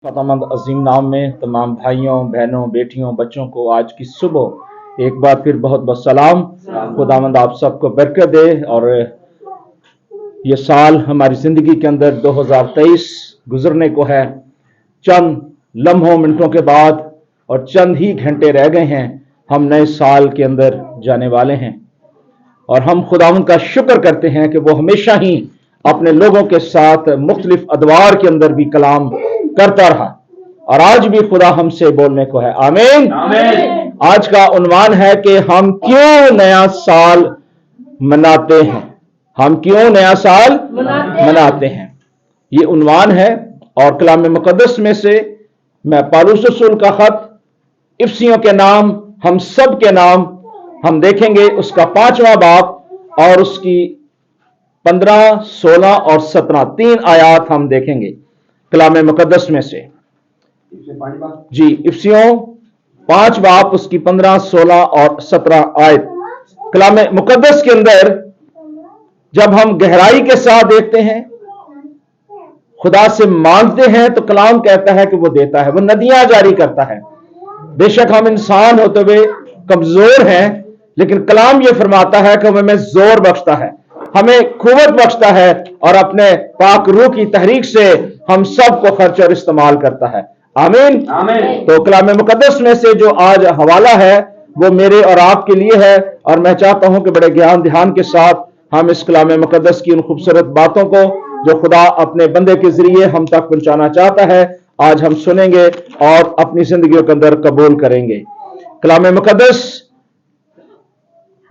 ख़ुदावंद अजीम नाम में तमाम भाइयों बहनों बेटियों बच्चों को आज की सुबह एक बार फिर बहुत बहुत सलाम। खुदावंद आप सबको बरकत दे और ये साल हमारी जिंदगी के अंदर 2023 गुजरने को है। चंद लम्हों मिनटों के बाद और चंद ही घंटे रह गए हैं, हम नए साल के अंदर जाने वाले हैं और हम खुदावंद का शुक्र करते हैं कि वो हमेशा ही अपने लोगों के साथ मुख्तलिफ अदवार के अंदर भी कलाम करता रहा और आज भी खुदा हमसे बोलने को है। आमीन। आज का उन्वान है कि हम क्यों नया साल मनाते हैं। हम क्यों नया साल मनाते हैं, ये उन्वान है। और कलाम मुकद्दस में से मैं पौलुस रसूल का खत इफिसियों के नाम, हम सब के नाम हम देखेंगे, उसका 5वां बाब और उसकी 15, 16 और 17 तीन आयात हम देखेंगे कलाम मुकद्दस में से। जी, इफिसियों 5 बाब उसकी 15, 16 और 17 आयत। कलाम मुकद्दस के अंदर जब हम गहराई के साथ देखते हैं, खुदा से मांगते हैं, तो कलाम कहता है कि वो देता है, वो नदियां जारी करता है। बेशक हम इंसान होते हुए कमजोर हैं, लेकिन कलाम ये फरमाता है कि हमें जोर बख्शता है, हमें कुव्वत बख्शता है और अपने पाक रूह की तहरीक से हम सबको खर्च और इस्तेमाल करता है। आमीन। तो कलाम मुकद्दस में से जो आज हवाला है वो मेरे और आपके लिए है और मैं चाहता हूं कि बड़े ज्ञान ध्यान के साथ हम इस कलाम मुकद्दस की उन खूबसूरत बातों को जो खुदा अपने बंदे के जरिए हम तक पहुंचाना चाहता है, आज हम सुनेंगे और अपनी जिंदगियों के अंदर कबूल करेंगे। कलाम मुकद्दस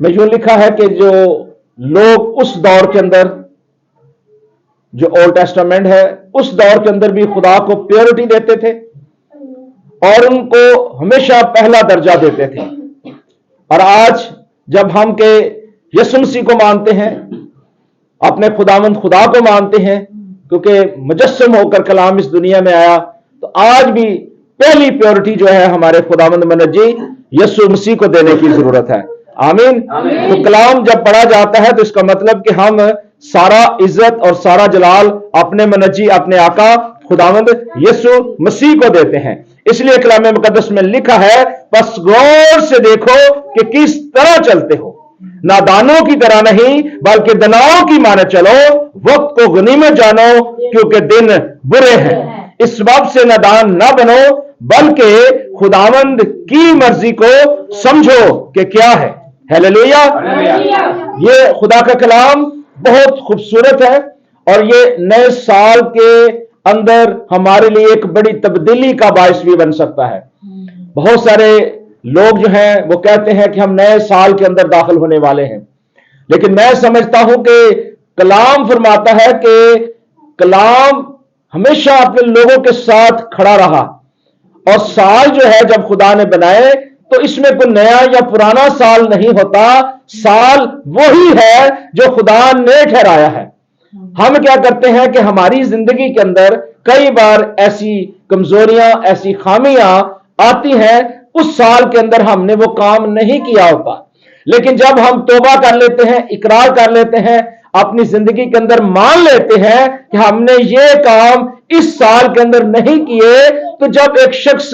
में यूं लिखा है कि जो लोग उस दौर के अंदर, जो ओल्ड टेस्टामेंट है, उस दौर के अंदर भी खुदा को प्योरिटी देते थे और उनको हमेशा पहला दर्जा देते थे। और आज जब हम के यीशु मसीह को मानते हैं, अपने खुदावंद खुदा को मानते हैं, क्योंकि मुजस्सम होकर कलाम इस दुनिया में आया, तो आज भी पहली प्योरिटी जो है हमारे खुदावंद मनजी यीशु मसीह को देने की जरूरत है। आमीन। तो कलाम जब पढ़ा जाता है तो इसका मतलब कि हम सारा इज्जत और सारा जलाल अपने मनजी, अपने आका खुदावंद यीशु मसीह को देते हैं। इसलिए कलाम मुकद्दस में लिखा है, बस गौर से देखो कि किस तरह चलते हो, नादानों की तरह नहीं बल्कि दनाओं की माने चलो, वक्त को गनीमत जानो क्योंकि दिन बुरे हैं। इस बात से नादान ना बनो बल्कि खुदावंद की मर्जी को समझो कि क्या है। हालेलुया। ये खुदा का कलाम बहुत खूबसूरत है और ये नए साल के अंदर हमारे लिए एक बड़ी तब्दीली का बायस भी बन सकता है। बहुत सारे लोग जो हैं वो कहते हैं कि हम नए साल के अंदर दाखिल होने वाले हैं, लेकिन मैं समझता हूं कि कलाम फरमाता है कि कलाम हमेशा अपने लोगों के साथ खड़ा रहा और साल जो है जब खुदा ने बनाए तो इसमें कोई नया या पुराना साल नहीं होता, साल वही है जो खुदा ने ठहराया है। हम क्या करते हैं कि हमारी जिंदगी के अंदर कई बार ऐसी कमजोरियां, ऐसी खामियां आती हैं, उस साल के अंदर हमने वो काम नहीं किया होता, लेकिन जब हम तौबा कर लेते हैं, इकरार कर लेते हैं, अपनी जिंदगी के अंदर मान लेते हैं कि हमने ये काम इस साल के अंदर नहीं किए, तो जब एक शख्स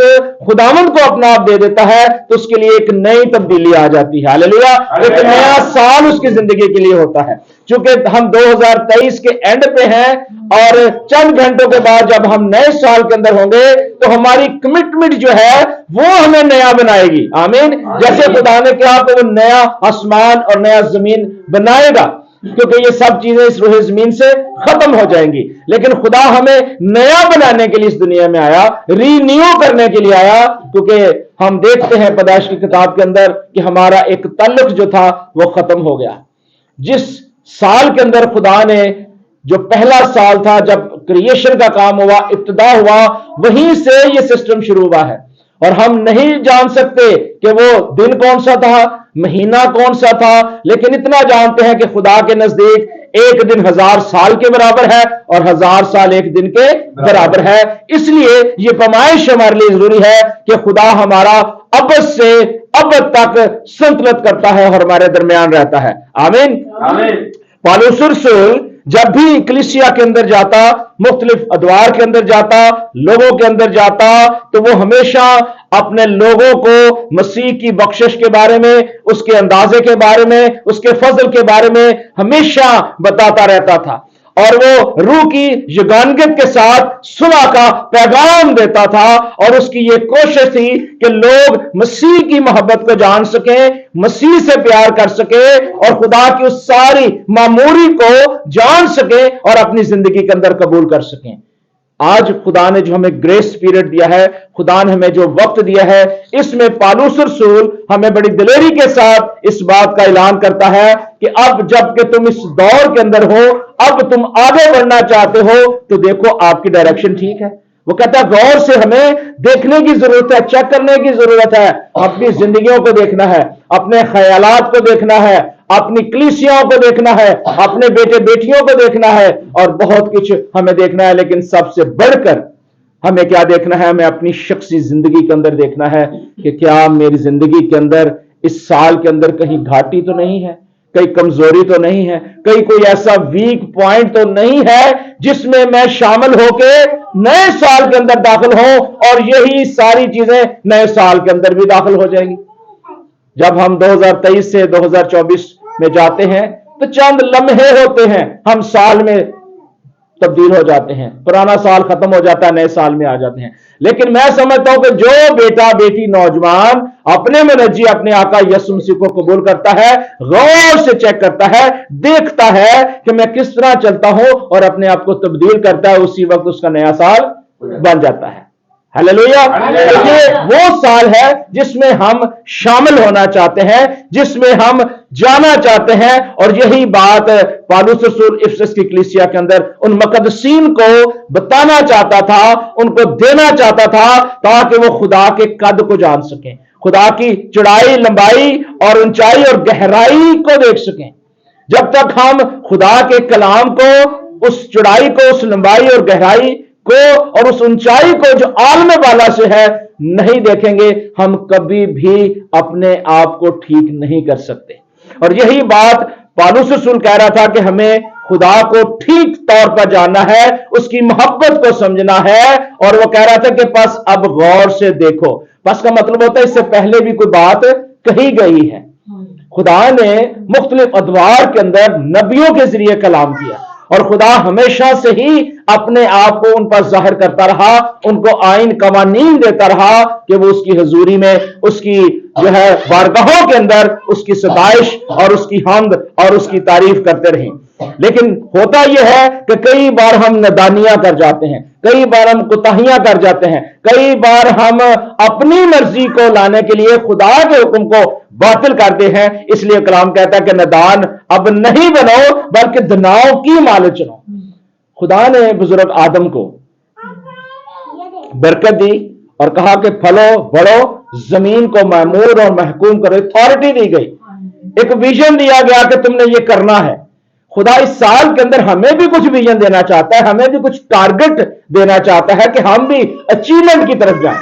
खुदावंद को अपना आप दे देता है तो उसके लिए एक नई तब्दीली आ जाती है। हालेलुया। एक नया साल उसकी जिंदगी के लिए होता है। चूंकि हम 2023 के एंड पे हैं और चंद घंटों के बाद जब हम नए साल के अंदर होंगे तो हमारी कमिटमेंट जो है वो हमें नया बनाएगी। आमीन। जैसे खुदा ने कहा तो वो नया आसमान और नया जमीन बनाएगा, क्योंकि ये सब चीजें इस रूह जमीन से खत्म हो जाएंगी, लेकिन खुदा हमें नया बनाने के लिए इस दुनिया में आया, रीन्यू करने के लिए आया। क्योंकि हम देखते हैं पैदाइश की किताब के अंदर कि हमारा एक ताल्लुक जो था वो खत्म हो गया। जिस साल के अंदर खुदा ने, जो पहला साल था जब क्रिएशन का काम हुआ, इब्तिदा हुआ, वहीं से ये सिस्टम शुरू हुआ है और हम नहीं जान सकते कि वो दिन कौन सा था, महीना कौन सा था, लेकिन इतना जानते हैं कि खुदा के नजदीक एक दिन 1000 साल के बराबर है और 1000 साल एक दिन के बराबर है। इसलिए ये पैमाइश हमारे लिए जरूरी है कि खुदा हमारा अब से अब तक संतुलित करता है और हमारे दरमियान रहता है। आमीन। पौलुस रसूल जब भी कलीसिया के अंदर जाता, मुख्तलिफ अदवार के अंदर जाता, लोगों के अंदर जाता, तो वो हमेशा अपने लोगों को मसीह की बख्शिश के बारे में, उसके अंदाजे के बारे में, उसके फजल के बारे में हमेशा बताता रहता था। और वो रूह की युगानगियत के साथ सुलह का पैगाम देता था, और उसकी ये कोशिश थी कि लोग मसीह की मोहब्बत को जान सकें, मसीह से प्यार कर सके, और खुदा की उस सारी मामूरी को जान सके और अपनी जिंदगी के अंदर कबूल कर सकें। आज खुदा ने जो हमें ग्रेस पीरियड दिया है, खुदा ने हमें जो वक्त दिया है, इसमें पौलुस रसूल हमें बड़ी दिलेरी के साथ इस बात का ऐलान करता है कि अब जबकि तुम इस दौर के अंदर हो, अब तुम आगे बढ़ना चाहते हो, तो देखो आपकी डायरेक्शन ठीक है। वो कहता है गौर से हमें देखने की जरूरत है, चेक करने की जरूरत है, अपनी जिंदगियों को देखना है, अपने ख्यालात को देखना है, अपनी कलीसियाओं को देखना है, अपने बेटे बेटियों को देखना है, और बहुत कुछ हमें देखना है। लेकिन सबसे बढ़कर हमें क्या देखना है? हमें अपनी शख्सी जिंदगी के अंदर देखना है कि क्या मेरी जिंदगी के अंदर इस साल के अंदर कहीं घाटी तो नहीं है, कहीं कमजोरी तो नहीं है, कहीं कोई ऐसा वीक पॉइंट तो नहीं है जिसमें मैं शामिल होके नए साल के अंदर दाखिल हो और यही सारी चीजें नए साल के अंदर भी दाखिल हो जाएंगी। जब हम 2023 से 2024 में जाते हैं तो चंद लम्हे होते हैं, हम साल में तब्दील हो जाते हैं, पुराना साल खत्म हो जाता है, नए साल में आ जाते हैं। लेकिन मैं समझता हूं कि जो बेटा बेटी नौजवान अपने मुनज्जी अपने आका यीशु मसीह को कबूल करता है, गौर से चेक करता है, देखता है कि मैं किस तरह चलता हूं और अपने आप को तब्दील करता है, उसी वक्त उसका नया साल बन जाता है। हालेलुया। ये वो साल है जिसमें हम शामिल होना चाहते हैं, जिसमें हम जाना चाहते हैं, और यही बात पौलुस रसूल इफिसस की कलीसिया के अंदर उन मुकद्दसीन को बताना चाहता था, उनको देना चाहता था, ताकि वो खुदा के कद को जान सकें, खुदा की चौड़ाई लंबाई और ऊंचाई और गहराई को देख सकें। जब तक हम खुदा के कलाम को, उस चौड़ाई को, उस लंबाई और गहराई को और उस ऊंचाई को जो आलम वाला से है नहीं देखेंगे, हम कभी भी अपने आप को ठीक नहीं कर सकते। और यही बात पौलुस रसूल कह रहा था कि हमें खुदा को ठीक तौर पर जानना है, उसकी मोहब्बत को समझना है, और वो कह रहा था कि बस अब गौर से देखो। बस का मतलब होता है इससे पहले भी कोई बात कही गई है। खुदा ने मुख्तलिफ अदवार के अंदर नबियों के जरिए कलाम किया, और खुदा हमेशा से ही अपने आप को उन पर जाहिर करता रहा, उनको आइन कवानीन देता रहा कि वो उसकी हजूरी में, उसकी जो है बारगाहों के अंदर उसकी सताइश और उसकी हम्द और उसकी तारीफ करते रहें। लेकिन होता यह है कि कई बार हम नादानियां कर जाते हैं, कई बार हम कोताहियां कर जाते हैं, कई बार हम अपनी मर्जी को लाने के लिए खुदा के हुक्म को बातिल करते हैं। इसलिए कलाम कहता है कि नादान अब नहीं बनो बल्कि दनाव की मालिक चलो। खुदा ने बुजुर्ग आदम को बरकत दी और कहा कि फलो बढ़ो, जमीन को मामूर और महकूम करो, अथॉरिटी दी गई, एक विजन दिया गया कि तुमने ये करना है। खुदा इस साल के अंदर हमें भी कुछ विजन देना चाहता है, हमें भी कुछ टारगेट देना चाहता है कि हम भी अचीवमेंट की तरफ जाएं।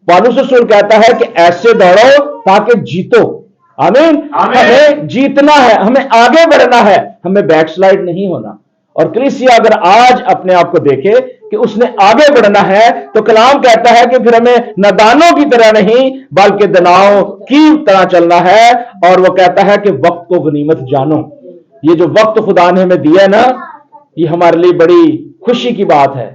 पौलुस रसूल कहता है कि ऐसे दौड़ो ताकि जीतो। आमीन। हमें जीतना है, हमें आगे बढ़ना है, हमें बैकस्लाइड नहीं होना। और कलीसिया अगर आज अपने आप को देखे कि उसने आगे बढ़ना है, तो कलाम कहता है कि फिर हमें नादानों की तरह नहीं बल्कि दनाओं की तरह चलना है। और वो कहता है कि वक्त को गनीमत जानो। ये जो वक्त खुदा ने हमें दिया ना, ये हमारे लिए बड़ी खुशी की बात है।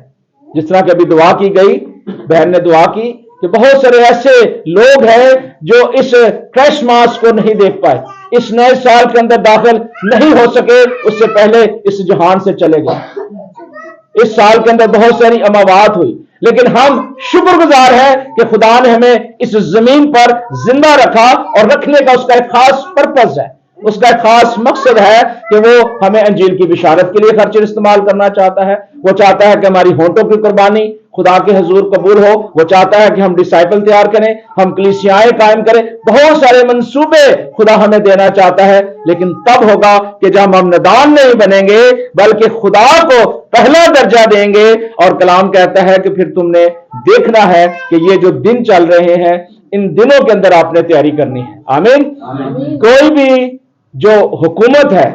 जिस तरह की अभी दुआ की गई, बहन ने दुआ की कि बहुत सारे ऐसे लोग हैं जो इस क्रिसमस को नहीं देख पाए, इस नए साल के अंदर दाखिल नहीं हो सके, उससे पहले इस जहान से चले गए। इस साल के अंदर बहुत सारी अमावात हुई, लेकिन हम शुक्रगुजार हैं कि खुदा ने हमें इस जमीन पर जिंदा रखा, और रखने का उसका एक खास पर्पस है, उसका एक खास मकसद है कि वो हमें अंजील की बिशारत के लिए खर्चे इस्तेमाल करना चाहता है। वो चाहता है कि हमारी होंठों की कुर्बानी खुदा के हुजूर कबूल हो। वो चाहता है कि हम डिसाइपल तैयार करें, हम कलीसियाएं कायम करें। बहुत सारे मंसूबे खुदा हमें देना चाहता है, लेकिन तब होगा कि जब हम नादान नहीं बनेंगे बल्कि खुदा को पहला दर्जा देंगे। और कलाम कहता है कि फिर तुमने देखना है कि ये जो दिन चल रहे हैं, इन दिनों के अंदर आपने तैयारी करनी है। आमीन। कोई भी जो हुकूमत है,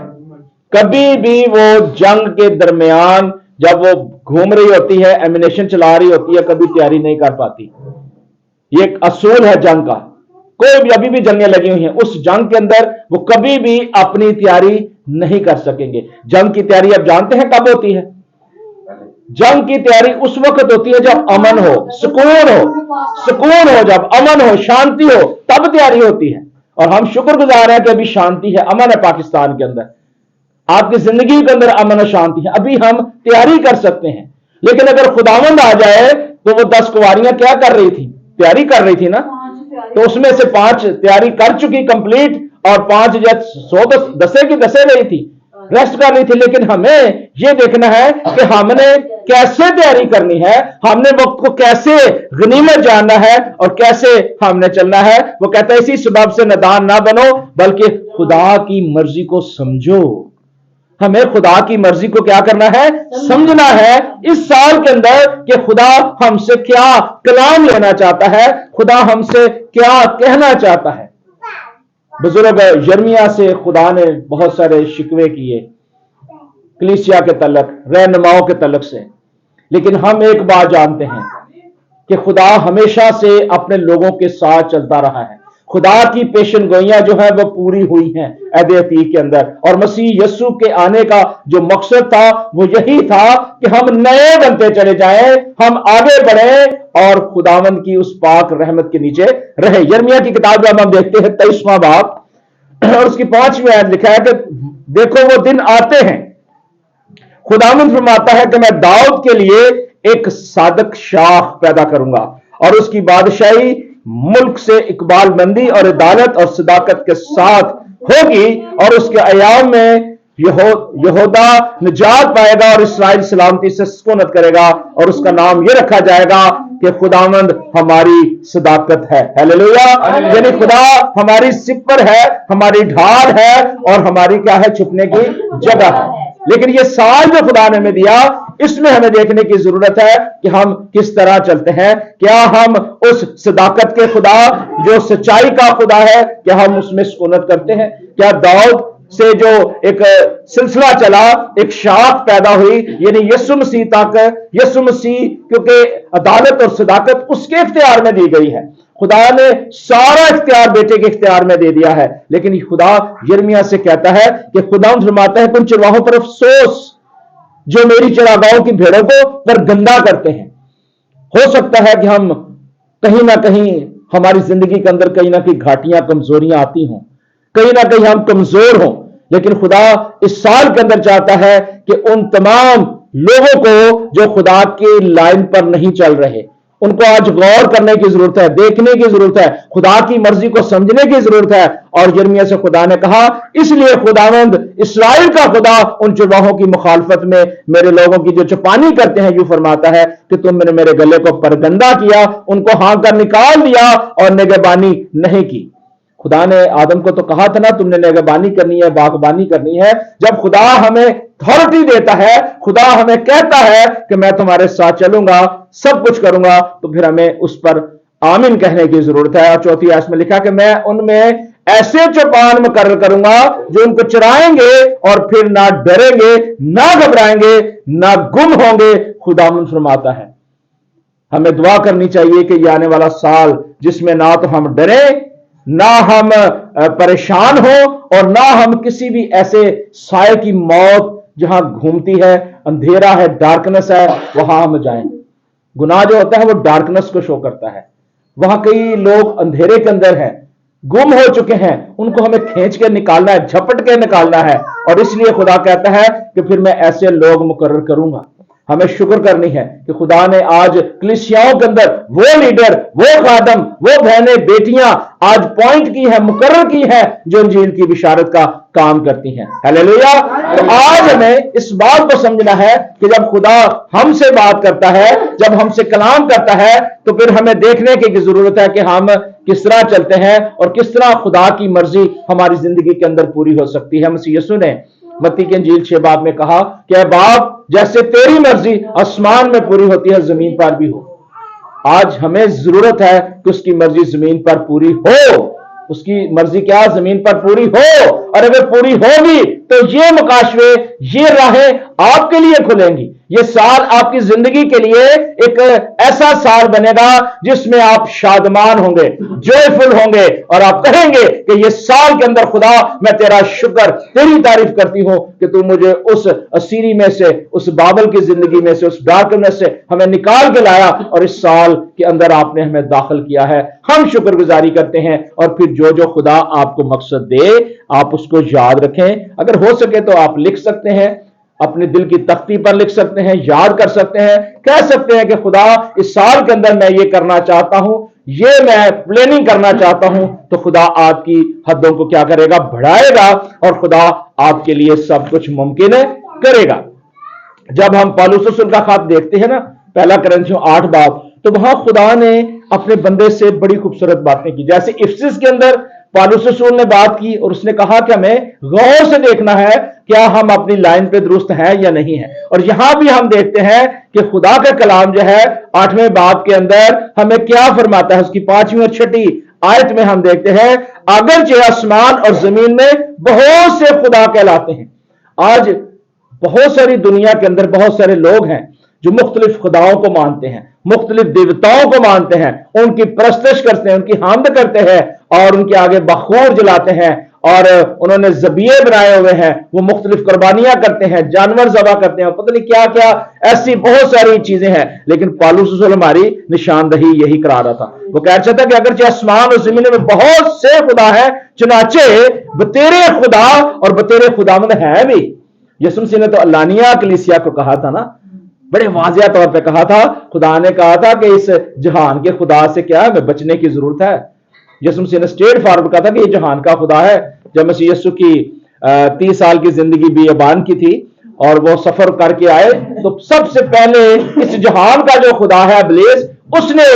कभी भी वो जंग के दरमियान जब वो घूम रही होती है, एमिनेशन चला रही होती है, कभी तैयारी नहीं कर पाती। ये एक असूल है जंग का। कोई भी अभी भी जंगें लगी हुई हैं, उस जंग के अंदर वो कभी भी अपनी तैयारी नहीं कर सकेंगे। जंग की तैयारी आप जानते हैं कब होती है? जंग की तैयारी उस वक्त होती है जब अमन हो, सुकून हो, जब अमन हो, शांति हो, तब तैयारी होती है। और हम शुक्रगुजार हैं कि अभी शांति है, अमन है पाकिस्तान के अंदर। आपकी जिंदगी के अंदर अमन और शांति है, अभी हम तैयारी कर सकते हैं। लेकिन अगर खुदावंद आ जाए तो वो 10 कुंवारियां क्या कर रही थी? तैयारी कर रही थी ना। तो उसमें से 5 तैयारी कर चुकी कंप्लीट, और 5 जब 100 दसे की दसे रही थी, रेस्ट कर रही थी। लेकिन हमें यह देखना है कि हमने कैसे तैयारी करनी है, हमने वक्त को कैसे गनीमत जानना है और कैसे हमने चलना है। वो कहता है इसी सबब से नादान ना बनो, बल्कि खुदा की मर्जी को समझो। हमें खुदा की मर्जी को क्या करना है? समझना है इस साल के अंदर कि खुदा हमसे क्या कलाम लेना चाहता है, खुदा हमसे क्या कहना चाहता है। बुजुर्ग यिर्मयाह से खुदा ने बहुत सारे शिकवे किए कलीसिया के तलक, रहनुमाओं के तलक से। लेकिन हम एक बात जानते हैं कि खुदा हमेशा से अपने लोगों के साथ चलता रहा है। खुदा की पेशन गोइयां जो है वो पूरी हुई हैं अहद अतीक के अंदर, और मसीह यस्सु के आने का जो मकसद था वो यही था कि हम नए बनते चले जाएं, हम आगे बढ़ें और खुदावंद की उस पाक रहमत के नीचे रहे। यिर्मयाह की किताब जब हम देखते हैं 23वां बाब और उसकी 5वीं आयत लिखा है कि देखो वो दिन आते हैं, खुदावंद फरमाता है कि मैं दाऊद के लिए एक सादक शाह पैदा करूंगा और उसकी बादशाही मुल्क से इकबाल मंदी और अदालत और सदाकत के साथ होगी, और उसके अयाम में यहूदा निजात पाएगा और इस्राएल सलामती से सुकूनत करेगा, और उसका नाम यह रखा जाएगा कि खुदावंद हमारी सदाकत है। हालेलुया। यानी खुदा हमारी सिपर है, हमारी ढाल है और हमारी क्या है? छुपने की जगह है। लेकिन ये साल जो खुदा ने हमें दिया, इसमें हमें देखने की जरूरत है कि हम किस तरह चलते हैं। क्या हम उस सदाकत के खुदा जो सच्चाई का खुदा है, क्या हम उसमें सुकूनत करते हैं? क्या दाऊद से जो एक सिलसिला चला, एक शाख पैदा हुई, यानी यीशु मसीह तक, यीशु मसीह क्योंकि अदालत और सदाकत उसके इख्तियार में दी गई है। खुदा ने सारा इख्तियार बेटे के इख्तियार में दे दिया है। लेकिन खुदा यिर्मयाह से कहता है कि खुदा फरमाता है, कुछ चरवाहों पर अफसोस जो मेरी चरागाहों की भेड़ों को पर गंदा करते हैं। हो सकता है कि हम कहीं ना कहीं हमारी जिंदगी के अंदर कहीं ना कहीं घाटियां, कमजोरियां आती हों, कहीं ना कहीं हम कमजोर हों, लेकिन खुदा इस साल के अंदर चाहता है कि उन तमाम लोगों को जो खुदा की लाइन पर नहीं चल रहे, उनको आज गौर करने की जरूरत है, देखने की जरूरत है, खुदा की मर्जी को समझने की जरूरत है। और यिर्मयाह से खुदा ने कहा, इसलिए खुदावंद इस्राएल का खुदा उन चरवाहों की मुखालफत में मेरे लोगों की जो चपानी करते हैं, यूं फरमाता है कि तुमने मेरे गले को परगंदा किया, उनको हाँक कर निकाल दिया और निगहबानी नहीं की। खुदा ने आदम को तो कहा था ना, तुमने निगहबानी करनी है, बागबानी करनी है। जब खुदा हमें अथॉरिटी देता है, खुदा हमें कहता है कि मैं तुम्हारे साथ चलूंगा, सब कुछ करूंगा, तो फिर हमें उस पर आमीन कहने की जरूरत है। और 4वीं आयत में लिखा कि मैं उनमें ऐसे चौपान मुकर्रर करूंगा जो उनको चराएंगे और फिर ना डरेंगे, ना घबराएंगे, ना गुम होंगे। खुदा फरमाता है हमें दुआ करनी चाहिए कि ये आने वाला साल जिसमें ना तो हम डरें, ना हम परेशान हो, और ना हम किसी भी ऐसे साए की मौत जहां घूमती है, अंधेरा है, डार्कनेस है, वहां हम जाएं। गुनाह जो होता है वो डार्कनेस को शो करता है। वहां कई लोग अंधेरे के अंदर हैं, गुम हो चुके हैं, उनको हमें खींच के निकालना है, झपट के निकालना है। और इसलिए खुदा कहता है कि फिर मैं ऐसे लोग मुकर्रर करूंगा। हमें शुक्र करनी है कि खुदा ने आज कलीसियाओं के अंदर वो लीडर, वो खादम, वो बहनें, बेटियां आज पॉइंट की है, मुकर्रर की है, जो इंजील की बिशारत का काम करती हैं। हालेलुया। तो आज हमें इस बात को समझना है कि जब खुदा हमसे बात करता है, जब हमसे कलाम करता है, तो फिर हमें देखने की जरूरत है कि हम किस तरह चलते हैं और किस तरह खुदा की मर्जी हमारी जिंदगी के अंदर पूरी हो सकती है। मसीह यीशु ने मत्ती की इंजील 6 बाब में कहा कि बाप, जैसे तेरी मर्जी आसमान में पूरी होती है, जमीन पर भी हो। आज हमें जरूरत है कि उसकी मर्जी जमीन पर पूरी हो। उसकी मर्जी क्या? जमीन पर पूरी हो। और अगर पूरी होगी तो ये मुकाशवे, ये राहें आपके लिए खुलेंगी। ये साल आपकी जिंदगी के लिए एक ऐसा साल बनेगा जिसमें आप शादमान होंगे, जॉयफुल होंगे, और आप कहेंगे कि ये साल के अंदर खुदा मैं तेरा शुक्र, तेरी तारीफ करती हूं कि तू मुझे उस असीरी में से, उस बाबल की जिंदगी में से, उस डार्कनेस से हमें निकाल के लाया और इस साल के अंदर आपने हमें दाखिल किया है। हम शुक्रगुजारी करते हैं। और फिर जो जो खुदा आपको मकसद दे आप उसको याद रखें। अगर हो सके तो आप लिख सकते हैं, अपने दिल की तख्ती पर लिख सकते हैं, याद कर सकते हैं, कह सकते हैं कि खुदा इस साल के अंदर मैं ये करना चाहता हूं, ये मैं प्लानिंग करना चाहता हूं। तो खुदा आपकी हदों को क्या करेगा, बढ़ाएगा, और खुदा आपके लिए सब कुछ मुमकिन करेगा। जब हम पौलुस रसूल का खत देखते हैं ना, पहला कुरिन्थियों 8 बाब, तो वहां खुदा ने अपने बंदे से बड़ी खूबसूरत बातें की। जैसे इफिसुस के अंदर पौलुस रसूल ने बात की और उसने कहा कि हमें गौर से देखना है क्या हम अपनी लाइन पे दुरुस्त हैं या नहीं है। और यहां भी हम देखते हैं कि खुदा का कलाम जो है 8वें बाब के अंदर हमें क्या फरमाता है। उसकी 5वीं और 6ठी आयत में हम देखते हैं, अगरचे आसमान और जमीन में बहुत से खुदा कहलाते हैं। आज बहुत सारी दुनिया के अंदर बहुत सारे लोग हैं जो मुख्तलिफ खुदाओं को मानते हैं, मुख्तलिफ देवताओं को मानते हैं, उनकी परस्तिश करते हैं, उनकी हामद करते हैं और उनके आगे बखूर जलाते हैं, और उन्होंने जबिये बनाए हुए हैं, वो मुख्तलिफ कुर्बानियां करते हैं, जानवर ज़बह करते हैं, पता नहीं क्या क्या ऐसी बहुत सारी चीजें हैं। लेकिन पौलुस रसूल हमारी निशानदही यही करा रहा था। वो कह रहा था कि अगरचे आसमान और जमीन में बहुत से खुदा है, चुनाचे बतेरे खुदा और बतेरे खुदामंद है भी। यीशु मसीह ने तो अल्लानिया कलीसिया को कहा था ना, बड़े वाज़िया तौर पे कहा था, खुदा ने कहा था कि इस जहान के खुदा से क्या हमें बचने की जरूरत है। यीशु मसीह ने स्ट्रेट फॉरवर्ड कहा था कि ये जहान का खुदा है। जब मसीह यीशु की 30 साल की जिंदगी बियाबान की थी और वो सफर करके आए, तो सबसे पहले इस जहान का जो खुदा है इब्लीस, उसने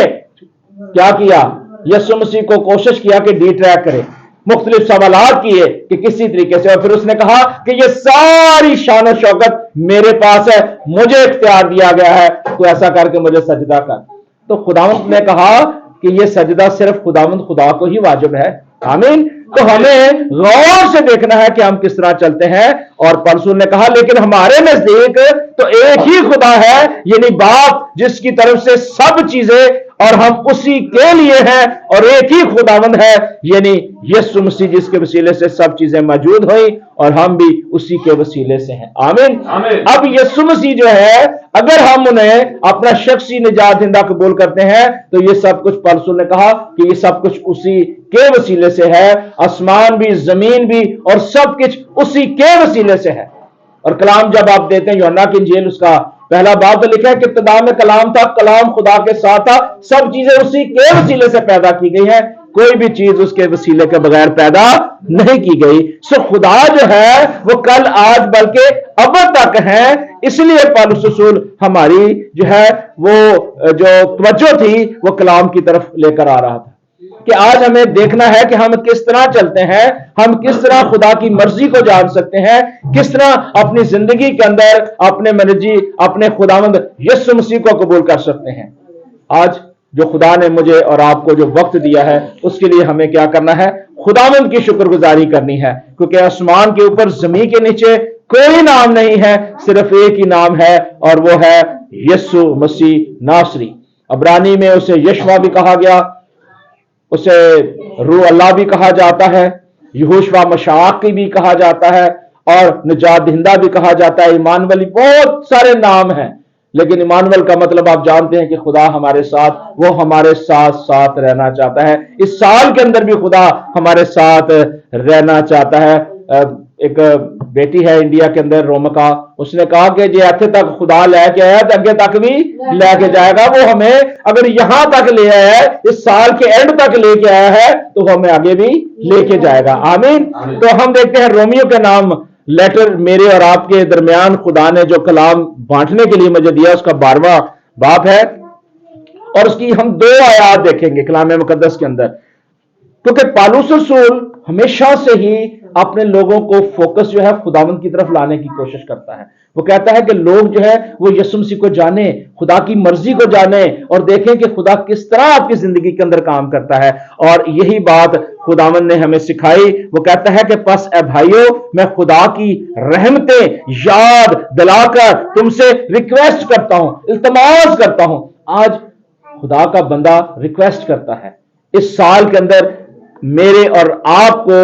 क्या किया, यीशु मसीह को कोशिश किया कि डिट्रैक करे, मुख्तलिफ सवालात किए कि किसी तरीके से, और फिर उसने कहा कि ये सारी शान और शौकत मेरे पास है, मुझे इख्तियार दिया गया है, तो ऐसा करके मुझे सजदा कर। तो खुदावंद ने कहा कि ये सजदा सिर्फ खुदावंद खुदा को ही वाजिब है। आमीन। तो हमें गौर से देखना है कि हम किस तरह चलते हैं। और परसों ने कहा लेकिन हमारे नजदीक तो एक ही खुदा है, यानी बाप, जिसकी तरफ से सब चीजें, और हम उसी के लिए हैं, और एक ही खुदावंद है यानी यीशु मसीह, जिसके वसीले से सब चीजें मौजूद हुई और हम भी उसी के वसीले से हैं। आमीन। अब यीशु मसीह जो है, अगर हम उन्हें अपना शख्सी निजात दहिंदा कबूल करते हैं तो ये सब कुछ, परसों ने कहा कि ये सब कुछ उसी के वसीले से है, आसमान भी, जमीन भी, और सब कुछ उसी के वसीले से है। और कलाम जब आप देते हैं यूहन्ना की इंजील, उसका पहला बाब तो लिखा है कि इब्तिदा में कलाम था, कलाम खुदा के साथ था, सब चीजें उसी के वसीले से पैदा की गई हैं, कोई भी चीज उसके वसीले के बगैर पैदा नहीं की गई। सो खुदा जो है वो कल, आज, बल्कि अब तक है। इसलिए पौलुस रसूल हमारी जो है वो जो तवज्जो थी वो कलाम की तरफ लेकर आ रहा था कि आज हमें देखना है कि हम किस तरह चलते हैं, हम किस तरह खुदा की मर्जी को जान सकते हैं, किस तरह अपनी जिंदगी के अंदर अपने मर्जी, अपने खुदावंद यीशु मसीह को कबूल कर सकते हैं। आज जो खुदा ने मुझे और आपको जो वक्त दिया है, उसके लिए हमें क्या करना है, खुदावंद की शुक्रगुजारी करनी है, क्योंकि आसमान के ऊपर, जमीन के नीचे कोई नाम नहीं है, सिर्फ एक ही नाम है, और वो है यीशु मसीह नासरी। अब्रानी में उसे यशवा भी कहा गया, उसे रूह अल्लाह भी कहा जाता है, यहोशुआ मशाक भी कहा जाता है, और निजात दहिंदा भी कहा जाता है, इमानुएल, बहुत सारे नाम हैं। लेकिन इमानुएल का मतलब आप जानते हैं कि खुदा हमारे साथ, वो हमारे साथ साथ रहना चाहता है। इस साल के अंदर भी खुदा हमारे साथ रहना चाहता है। एक बेटी है इंडिया के अंदर, रोमका, उसने कहा कि जे इत्थे तक खुदा लेके आया तो अगे तक भी लेके जाएगा। वो हमें अगर यहां तक ले आया है, इस साल के एंड तक लेके आया है, तो वो हमें आगे भी लेके जाएगा। आमीन। तो हम देखते हैं रोमियो के नाम लेटर मेरे और आपके दरमियान खुदा ने जो कलाम बांटने के लिए मुझे दिया, उसका 12वां बाब है, और उसकी हम 2 आयात देखेंगे कलाम मुकद्दस के अंदर, क्योंकि पौलुस रसूल हमेशा से ही अपने लोगों को फोकस जो है खुदावंद की तरफ लाने की कोशिश करता है। वो कहता है कि लोग जो है वो यीशु मसीह को जाने, खुदा की मर्जी को जाने और देखें कि खुदा किस तरह आपकी जिंदगी के अंदर काम करता है। और यही बात खुदावंद ने हमें सिखाई। वो कहता है कि बस ए भाइयों, मैं खुदा की रहमतें याद दिलाकर तुमसे रिक्वेस्ट करता हूं, इल्तमास करता हूं। आज खुदा का बंदा रिक्वेस्ट करता है इस साल के अंदर मेरे और आपको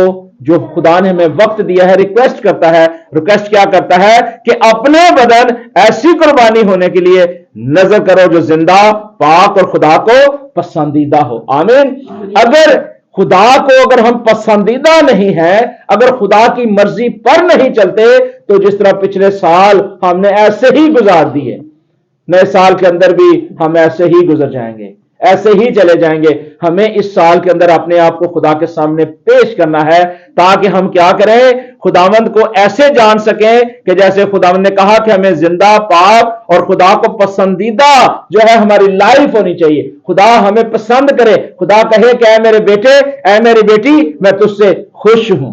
जो खुदा ने हमें वक्त दिया है, रिक्वेस्ट करता है। रिक्वेस्ट क्या करता है कि अपने बदन ऐसी कुर्बानी होने के लिए नजर करो जो जिंदा, पाक और खुदा को पसंदीदा हो। आमीन। अगर खुदा को अगर हम पसंदीदा नहीं है, अगर खुदा की मर्जी पर नहीं चलते, तो जिस तरह पिछले साल हमने ऐसे ही गुजार दिए, नए साल के अंदर भी हम ऐसे ही गुजर जाएंगे, ऐसे ही चले जाएंगे। हमें इस साल के अंदर अपने आप को खुदा के सामने पेश करना है, ताकि हम क्या करें, खुदावंद को ऐसे जान सकें कि जैसे खुदावंद ने कहा कि हमें जिंदा, पाक और खुदा को पसंदीदा जो है हमारी लाइफ होनी चाहिए। खुदा हमें पसंद करे, खुदा कहे कि ऐ मेरे बेटे, ऐ मेरी बेटी, मैं तुझसे खुश हूं।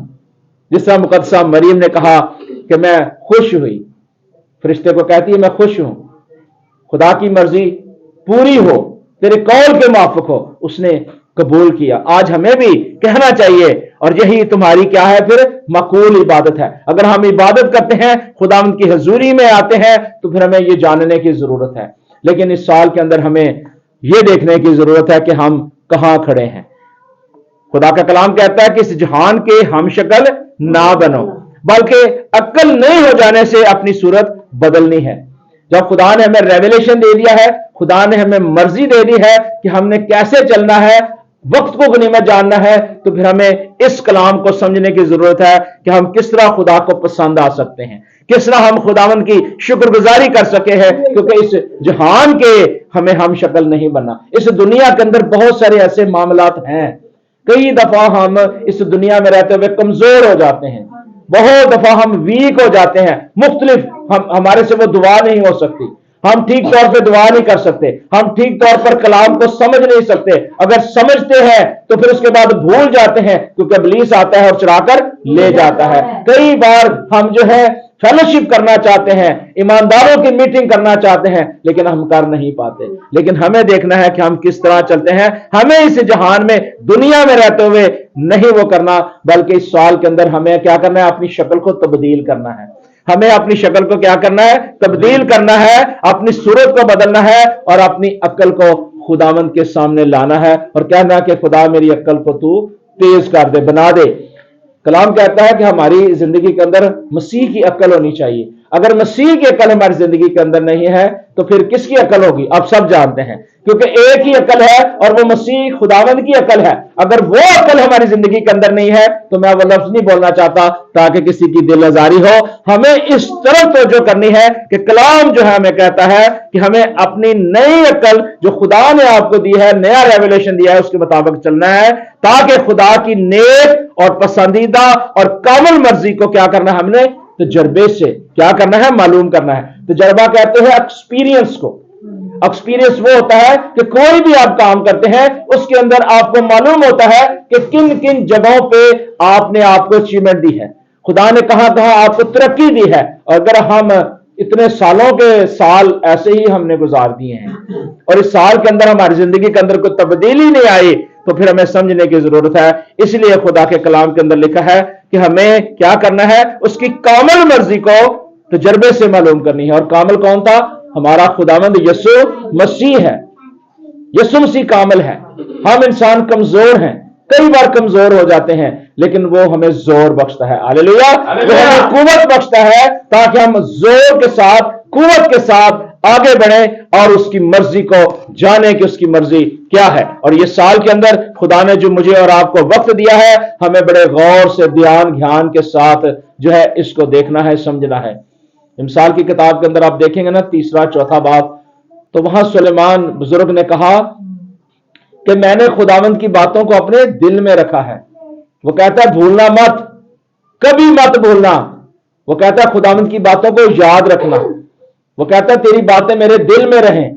जिस तरह मुकद्दसा मरियम ने कहा कि मैं खुश हुई, फरिश्ते को कहती है मैं खुश हूं, खुदा की मर्जी पूरी हो, तेरे कौल के माफिक हो, उसने कबूल किया। आज हमें भी कहना चाहिए, और यही तुम्हारी क्या है फिर मकबूल इबादत है। अगर हम इबादत करते हैं, खुदावंद की हजूरी में आते हैं, तो फिर हमें ये जानने की जरूरत है। लेकिन इस साल के अंदर हमें यह देखने की जरूरत है कि हम कहां खड़े हैं। खुदा का कलाम कहता है कि इस जहान के हम शक्ल ना बनो, बल्कि अक्ल नहीं हो जाने से अपनी सूरत बदलनी है। जब खुदा ने हमें रेवलेशन दे दिया है, खुदा ने हमें मर्जी दे दी है कि हमने कैसे चलना है, वक्त को गनीमत जानना है, तो फिर हमें इस कलाम को समझने की जरूरत है कि हम किस तरह खुदा को पसंद आ सकते हैं, किस तरह हम खुदावंद की शुक्रगुजारी कर सके हैं। क्योंकि इस जहान के हमें हम शक्ल नहीं बनना। इस दुनिया के अंदर बहुत सारे ऐसे मामलात हैं, कई दफा हम इस दुनिया में रहते हुए कमजोर हो जाते हैं, बहुत दफा हम वीक हो जाते हैं, मुख्तलिफ हमारे से वो दुआ नहीं हो सकती, हम ठीक तौर पे दुआ नहीं कर सकते, हम ठीक तौर पर कलाम को समझ नहीं सकते। अगर समझते हैं तो फिर उसके बाद भूल जाते हैं, क्योंकि इब्लीस आता है और चुराकर ले जाता है। कई बार हम जो है फेलोशिप करना चाहते हैं, ईमानदारों की मीटिंग करना चाहते हैं, लेकिन हम कर नहीं पाते। लेकिन हमें देखना है कि हम किस तरह चलते हैं। हमें इस जहान में, दुनिया में रहते हुए नहीं वो करना, बल्कि इस साल के अंदर हमें क्या करना है, अपनी शक्ल को तब्दील करना है। हमें अपनी शक्ल को क्या करना है, तब्दील करना है, अपनी सूरत को बदलना है और अपनी अक्ल को खुदावंद के सामने लाना है और कहना कि खुदा मेरी अक्ल को तू तेज कर दे, बना दे। कलाम कहता है कि हमारी जिंदगी के अंदर मसीह की अक्ल होनी चाहिए। अगर मसीह की अक्ल हमारी जिंदगी के अंदर नहीं है, तो फिर किसकी अक्ल होगी? आप सब जानते हैं, क्योंकि एक ही अक्ल है और वो मसीह खुदावंद की अक्ल है। अगर वो अक्ल हमारी जिंदगी के अंदर नहीं है, तो मैं वो लफ्ज नहीं बोलना चाहता ताकि किसी की दिल आजारी हो। हमें इस तरफ तवज्जो करनी है कि कलाम जो है हमें कहता है कि हमें अपनी नई अक्ल जो खुदा ने आपको दी है, नया रेवलेशन दिया है, उसके मुताबिक चलना है, ताकि खुदा की नेक और पसंदीदा और कामिल मर्जी को क्या करना है, हमने तजर्बे से क्या करना है, मालूम करना है। तजर्बा कहते हैं एक्सपीरियंस को। एक्सपीरियंस वो होता है कि कोई भी आप काम करते हैं, उसके अंदर आपको मालूम होता है कि किन किन जगहों पे आपने आपको अचीवमेंट दी है, खुदा ने कहां कहां आपको तरक्की दी है। और अगर हम इतने सालों के साल ऐसे ही हमने गुजार दिए हैं और इस साल के अंदर हमारी जिंदगी के अंदर कोई तब्दीली नहीं आई, तो फिर हमें समझने की जरूरत है। इसलिए खुदा के कलाम के अंदर लिखा है कि हमें क्या करना है, उसकी कामिल मर्जी को तजर्बे से मालूम करनी है। और कामिल कौन था? हमारा खुदावंद यीशु मसीह है। यीशु मसीह कामिल है। हम इंसान कमजोर हैं, कई बार कमजोर हो जाते हैं, लेकिन वो हमें जोर बख्शता है। हालेलुया। वो हमें कुव्वत बख्शता है ताकि हम जोर के साथ, कुव्वत के साथ आगे बढ़े और उसकी मर्जी को जाने कि उसकी मर्जी क्या है। और ये साल के अंदर खुदा ने जो मुझे और आपको वक्त दिया है, हमें बड़े गौर से, ध्यान के साथ जो है इसको देखना है, समझना है। मिसाल की किताब के अंदर आप देखेंगे ना, 3 4 बाब, तो वहां सुलेमान बुजुर्ग ने कहा कि मैंने खुदावंद की बातों को अपने दिल में रखा है। वो कहता है भूलना मत, कभी मत भूलना। वो कहता है खुदावंद की बातों को याद रखना। वो कहता है तेरी बातें मेरे दिल में रहें।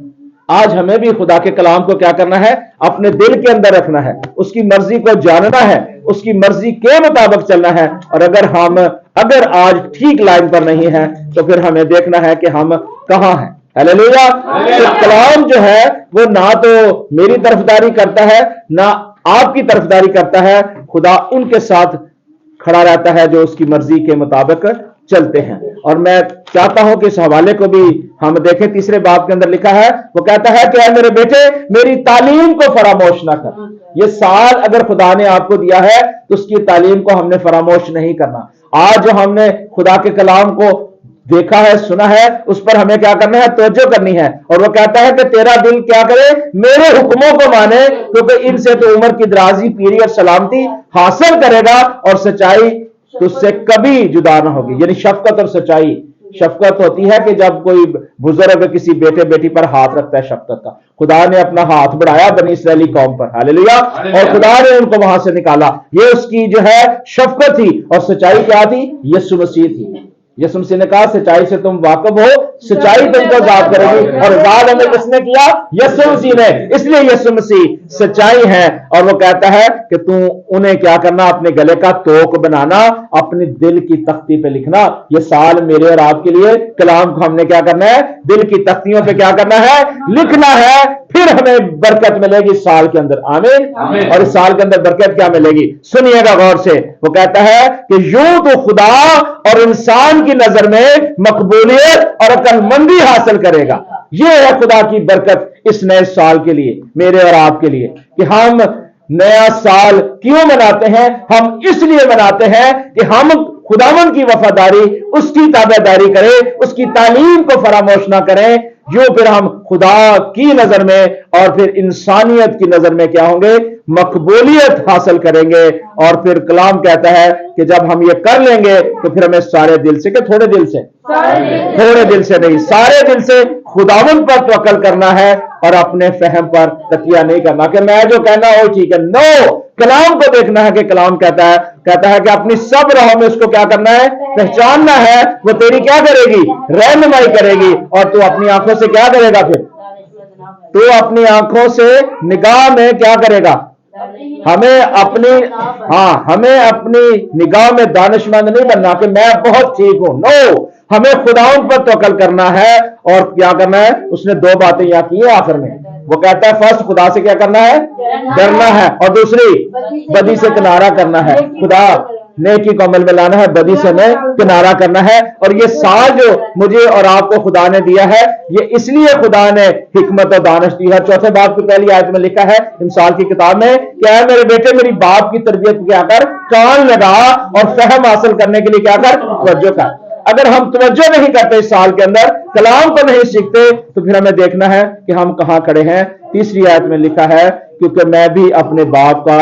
आज हमें भी खुदा के कलाम को क्या करना है, अपने दिल के अंदर रखना है, उसकी मर्जी को जानना है, اس کی مرضی کے مطابق چلنا ہے. اور اگر آج ٹھیک لائن پر نہیں ہے تو پھر ہمیں دیکھنا ہے کہ ہم کہاں ہیں. ہلیلویا. تو کلام جو ہے وہ نہ تو میری طرفداری کرتا ہے نہ آپ کی طرفداری کرتا ہے. خدا ان کے ساتھ کھڑا رہتا ہے جو اس کی مرضی کے مطابق چلتے ہیں. اور میں چاہتا ہوں کہ اس حوالے کو بھی ہم دیکھیں. تیسرے باب کے اندر لکھا ہے, وہ کہتا ہے کہ اے میرے بیٹے میری تعلیم کو فراموش نہ کر. یہ سال اگر خدا نے آپ کو دیا ہے تو اس کی تعلیم کو ہم نے فراموش نہیں کرنا. آج جو ہم نے خدا کے کلام کو دیکھا ہے, سنا ہے, اس پر ہمیں کیا کرنا ہے, توجہ کرنی ہے. اور وہ کہتا ہے کہ تیرا دل کیا کرے, میرے حکموں کو مانے, کیونکہ ان سے تو عمر کی درازی, پیری اور سلامتی حاصل کرے گا, اور سچائی تجھ سے کبھی جدا نہ ہوگی. یعنی شفقت اور سچائی. شفقت ہوتی ہے کہ جب کوئی بزرگ کسی بیٹے بیٹی پر ہاتھ رکھتا ہے, شفقت کا. خدا نے اپنا ہاتھ بڑھایا بنی اسرائیلی قوم پر, ہاللیلویا, اور خدا نے ان کو وہاں سے نکالا. یہ اس کی جو ہے شفقت تھی. اور سچائی کیا تھی, یسوع مسیح تھی. یسوع مسیح نے کہا سچائی سے تم واقف ہو, سچائی تم کو ذات کرے گی. اور ذات ہمیں کس نے کیا, یسوع مسیح نے. اس لیے یسوع مسیح سچائی ہے. اور وہ کہتا ہے کہ تم انہیں کیا کرنا, اپنے گلے کا توق بنانا, اپنے دل کی تختی پہ لکھنا. یہ سال میرے اور آپ کے لیے کلام کو ہم نے کیا کرنا ہے, دل کی تختیوں پہ کیا کرنا ہے, لکھنا ہے. پھر ہمیں برکت ملے گی اس سال کے اندر. آمین. اور اس سال کے اندر برکت کیا ملے گی, سنیے گا غور سے. وہ کہتا ہے کہ یوں تو خدا اور انسان کی نظر میں مقبولیت اور عقل مندی حاصل کرے گا. یہ ہے خدا کی برکت اس نئے سال کے لیے, میرے اور آپ کے لیے, کہ ہم نیا سال کیوں مناتے ہیں. ہم اس لیے مناتے ہیں کہ ہم خداوند کی وفاداری, اس کی تابعداری کریں, اس کی تعلیم کو فراموش نہ کریں. جو پھر ہم خدا کی نظر میں اور پھر انسانیت کی نظر میں کیا ہوں گے, مقبولیت حاصل کریں گے. اور پھر کلام کہتا ہے کہ جب ہم یہ کر لیں گے تو پھر ہمیں سارے دل سے, کہ تھوڑے دل سے, تھوڑے دل سے نہیں, سارے دل سے خداوند پر توکل کرنا ہے, اور اپنے فہم پر تکیہ نہیں کرنا کہ میں جو کہنا ہو ٹھیک ہے. نو, کلام کو دیکھنا ہے کہ کلام کہتا ہے کہ اپنی سب راہوں میں اس کو کیا کرنا ہے, پہچاننا ہے. وہ تیری کیا کرے گی, رہنمائی کرے گی. اور تو اپنی آنکھوں سے کیا کرے گا, پھر تو اپنی آنکھوں سے نگاہ میں کیا کرے گا, ہمیں اپنی نگاہ میں دانش مند نہیں بننا کہ میں بہت ٹھیک ہوں. نو, ہمیں خداوند پر توکل کرنا ہے. اور کیا کرنا ہے, اس نے دو باتیں یہاں کی ہے آخر میں. وہ کہتا ہے فرسٹ خدا سے کیا کرنا ہے, ڈرنا ہے, اور دوسری بدی سے کنارہ کرنا ہے. خدا نیکی کو عمل میں لانا ہے, بدی سے میں کنارہ کرنا ہے. اور یہ سال جو مجھے اور آپ کو خدا نے دیا ہے, یہ اس لیے خدا نے حکمت اور دانش دی ہے. چوتھے باب کی پہلی آیت میں لکھا ہے امثال کی کتاب میں, کہ اے میرے بیٹے میری باپ کی تربیت کیا کر, کان لگا, اور فہم حاصل کرنے کے لیے کیا کر, توجہ کر. اگر ہم توجہ نہیں کرتے اس سال کے اندر, کلام کو نہیں سیکھتے, تو پھر ہمیں دیکھنا ہے کہ ہم کہاں کھڑے ہیں. تیسری آیت میں لکھا ہے, کیونکہ میں بھی اپنے باپ کا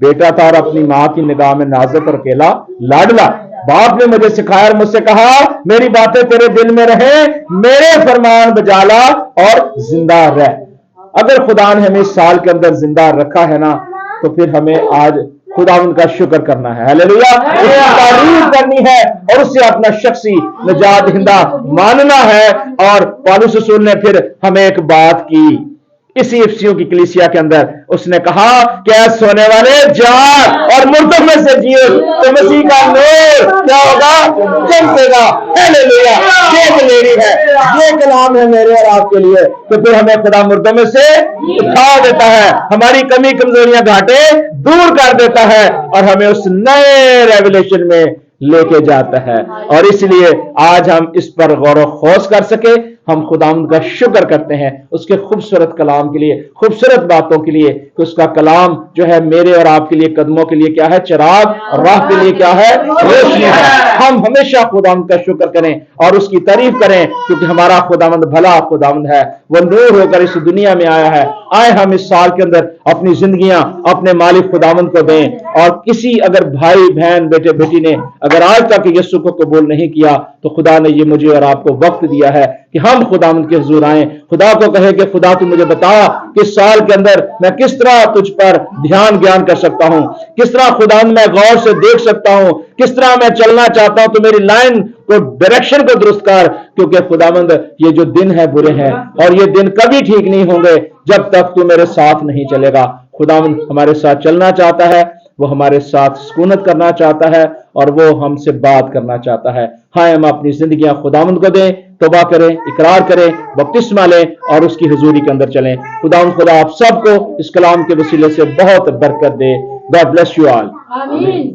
بیٹا تھا اور اپنی ماں کی نگاہ میں نازک اور اکیلا لاڈلا. باپ نے مجھے سکھایا اور مجھ سے کہا میری باتیں تیرے دل میں رہیں, میرے فرمان بجا لا اور زندہ رہ. اگر خدا نے ہمیں اس سال کے اندر زندہ رکھا ہے نا, تو پھر ہمیں آج خداوند کا شکر کرنا ہے. ہلیلویا. اس کی تعریف کرنی ہے اور اس سے اپنا شخصی نجات دہندہ ماننا ہے. اور پالوس رسول نے پھر ہمیں ایک بات کی اسی افسیوں کی کلیسیا کے اندر, اس نے کہا کہ اے سونے والے جاگ اور مردوں میں سے جیو, تو مسیح کا نور کیا ہوگا, چمکے گا. ہلیلویا. یہ دلیری ہے, یہ کلام ہے میرے اور آپ کے لیے. تو پھر ہمیں خدا مردوں میں سے اٹھا دیتا ہے, ہماری کمی کمزوریاں گھاٹے دور کر دیتا ہے, اور ہمیں اس نئے ریولیشن میں لے کے جاتا ہے. اور اس لیے آج ہم اس پر غور و خوض کر سکے. ہم خداوند کا شکر کرتے ہیں اس کے خوبصورت کلام کے لیے, خوبصورت باتوں کے لیے, کہ اس کا کلام جو ہے میرے اور آپ کے لیے قدموں کے لیے کیا ہے, چراغ, اور راہ کے لیے کیا ہے, روشنی ہے. ہم ہمیشہ خداوند کا شکر کریں اور اس کی تعریف کریں, کیونکہ ہمارا خداوند بھلا خداوند ہے. وہ نور ہو کر اس دنیا میں آیا ہے. آئے ہم اس سال کے اندر اپنی زندگیاں اپنے مالک خداوند کو دیں. اور کسی اگر بھائی بہن بیٹے بیٹی نے اگر آج تک یسوع کو قبول نہیں کیا, تو خدا نے یہ مجھے اور آپ کو وقت دیا ہے کہ ہم خداوند کے حضور آئیں, خدا کو کہے کہ خدا تو مجھے بتا کہ اس سال کے اندر میں کس طرح تجھ پر دھیان گیان کر سکتا ہوں, کس طرح خداوند میں غور سے دیکھ سکتا ہوں, کس طرح میں چلنا چاہتا ہوں, تو میری لائن کو, ڈائریکشن کو درست کر. کیونکہ خداوند یہ جو دن ہے برے ہیں, اور یہ دن کبھی ٹھیک نہیں ہوں گے جب تک تو میرے ساتھ نہیں چلے گا. خداوند ہمارے ساتھ چلنا چاہتا ہے. وہ ہمارے ساتھ سکونت کرنا چاہتا ہے اور وہ ہم سے بات کرنا چاہتا ہے. ہاں ہم اپنی زندگیاں خداوند کو دیں, توبہ کریں, اقرار کریں, بپتسمہ لیں اور اس کی حضوری کے اندر چلیں. خدا آپ سب کو اس کلام کے وسیلے سے بہت برکت دے. God bless you all. آمین.